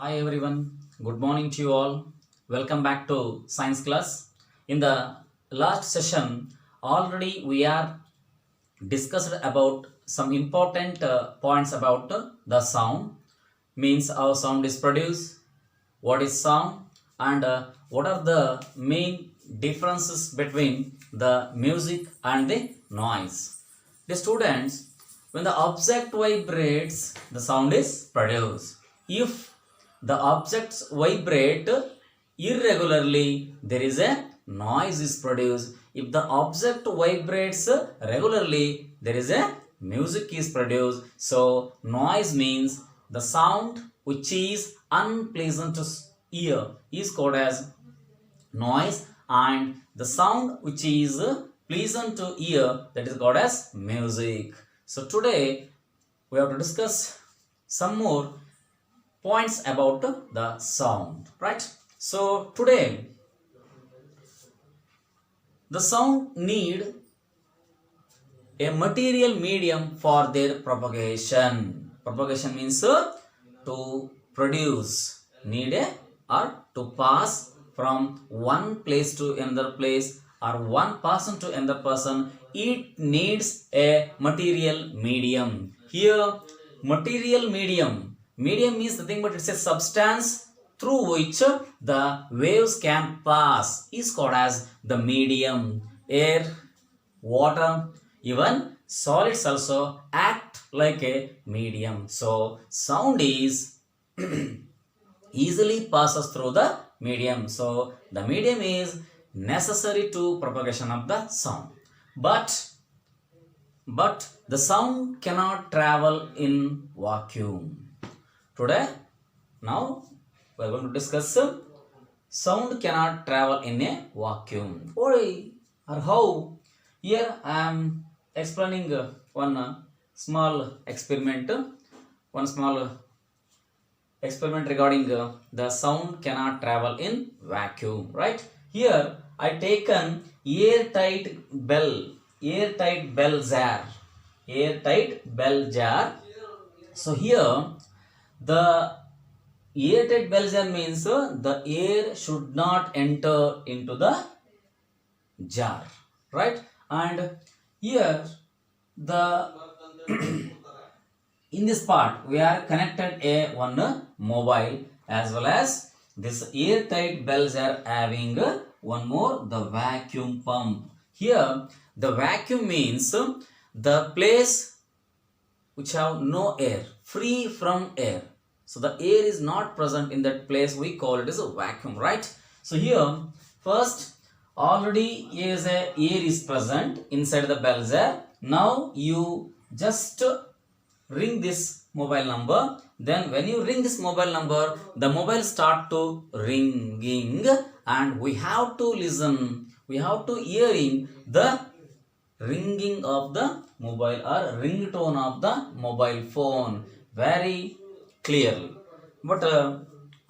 Hi everyone, good morning to you all. Welcome back to science class. In the last session, already we are discussed about some important points about the sound, means how sound is produced, what is sound, and what are the main differences between the music and the noise. The students, when the object vibrates, the sound is produced. If the objects vibrate irregularly, there is a noise is produced. If the object vibrates regularly, there is a music is produced. So noise means the sound which is unpleasant to ear is called as noise, and the sound which is pleasant to ear, that is called as music. So today we have to discuss some more points about the sound, right? So today the sound need a material medium for their propagation. Propagation means to produce, need a or to pass from one place to another place or one person to another person. It needs a material medium. Here, material medium. Medium means nothing but it's a substance through which the waves can pass is called as the medium. Air, water, even solids also act like a medium. So sound is easily passes through the medium. So the medium is necessary to propagation of the sound. But the sound cannot travel in vacuum. Today, now we are going to discuss sound cannot travel in a vacuum. Why or how? Here I am explaining one small experiment. One small experiment regarding the sound cannot travel in vacuum, right? Here I taken airtight bell jar. So here the airtight bell jar means the air should not enter into the jar, right? And here the in this part we are connected a one mobile, as well as this airtight bells are having one more, the vacuum pump. Here the vacuum means the place which have no air, free from air. So the air is not present in that place, we call it as a vacuum, right? So here first already is a air is present inside the bell jar. Now you just ring this mobile number. Then when you ring this mobile number, the mobile start to ringing, and we have to listen, we have to hearing the ringing of the mobile or ringtone of the mobile phone very clearly. But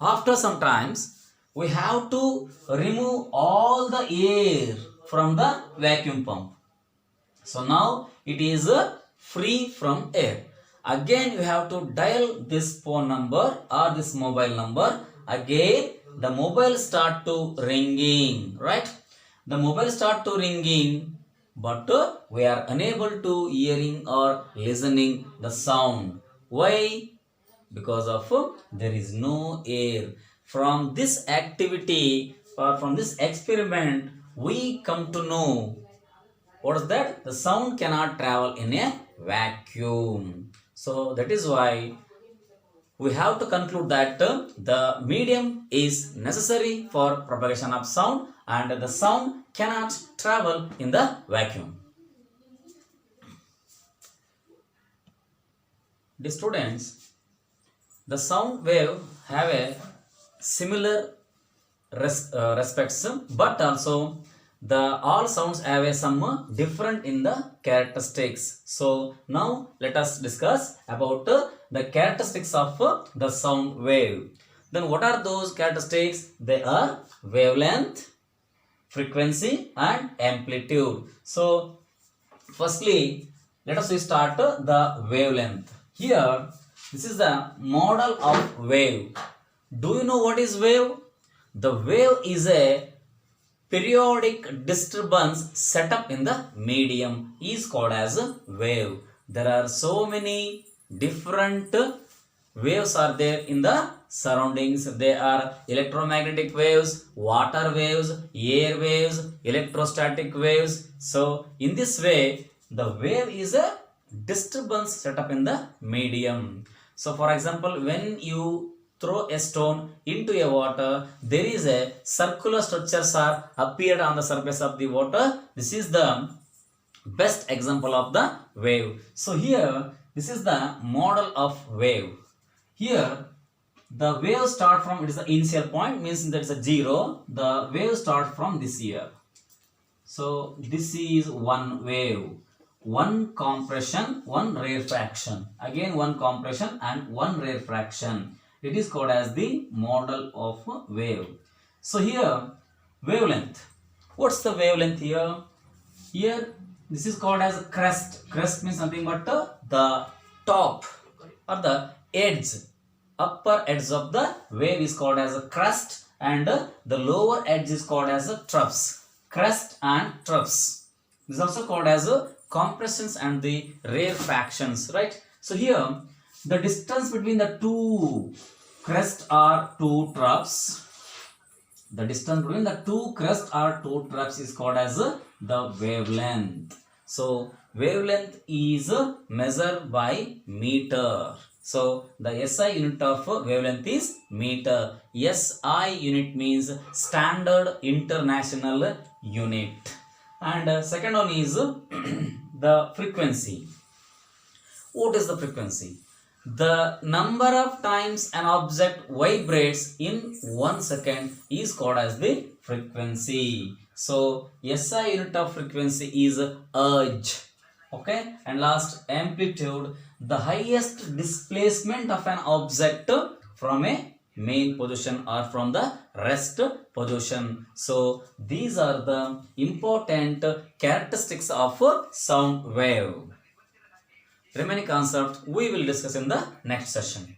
after some times we have to remove all the air from the vacuum pump. So now it is free from air. Again you have to dial this phone number or this mobile number. Again the mobile start to ringing, right? The mobile start to ringing, but we are unable to hearing or listening the sound. Why? Because of there is no air. From this activity or from this experiment we come to know what is that? The sound cannot travel in a vacuum. So that is why we have to conclude that the medium is necessary for propagation of sound, and the sound cannot travel in the vacuum. The students, the sound wave have a similar respects, but also the all sounds have a some different in the characteristics. So now let us discuss about the characteristics of the sound wave. Then what are those characteristics? They are wavelength, frequency and amplitude. So firstly let us start the wavelength. Here this is the model of wave. Do you know what is wave? The wave is a periodic disturbance set up in the medium is called as a wave. There are so many different waves are there in the surroundings. They are electromagnetic waves, water waves, air waves, electrostatic waves. So in this way, the wave is a disturbance set up in the medium. So for example, when you throw a stone into a water, there is a circular structures are appeared on the surface of the water. This is the best example of the wave. So here, this is the model of wave. Here, the wave start from, it is the initial point, means that it's a 0. The wave start from this here. So this is one wave. One compression, one rarefaction. Again one compression and one rarefaction. It is called as the model of wave. So here, wavelength. What's the wavelength here? Here, this is called as crest. Crest means nothing but the top or the edge, upper edge of the wave is called as a crest, and the lower edge is called as a troughs. Crest and troughs. This is also called as compressions and the rarefactions, right? So here, the distance between the two crests or two troughs, the distance between the two crests or two troughs is called as the wavelength. So wavelength is measured by meter. So the SI unit of wavelength is meter. SI unit means standard international unit. And second one is the frequency. What is the frequency? The number of times an object vibrates in 1 second is called as the frequency. So SI unit of frequency is hertz. Okay, and last, amplitude, the highest displacement of an object from a main position or from the rest position. So these are the important characteristics of sound wave. Remaining concept we will discuss in the next session.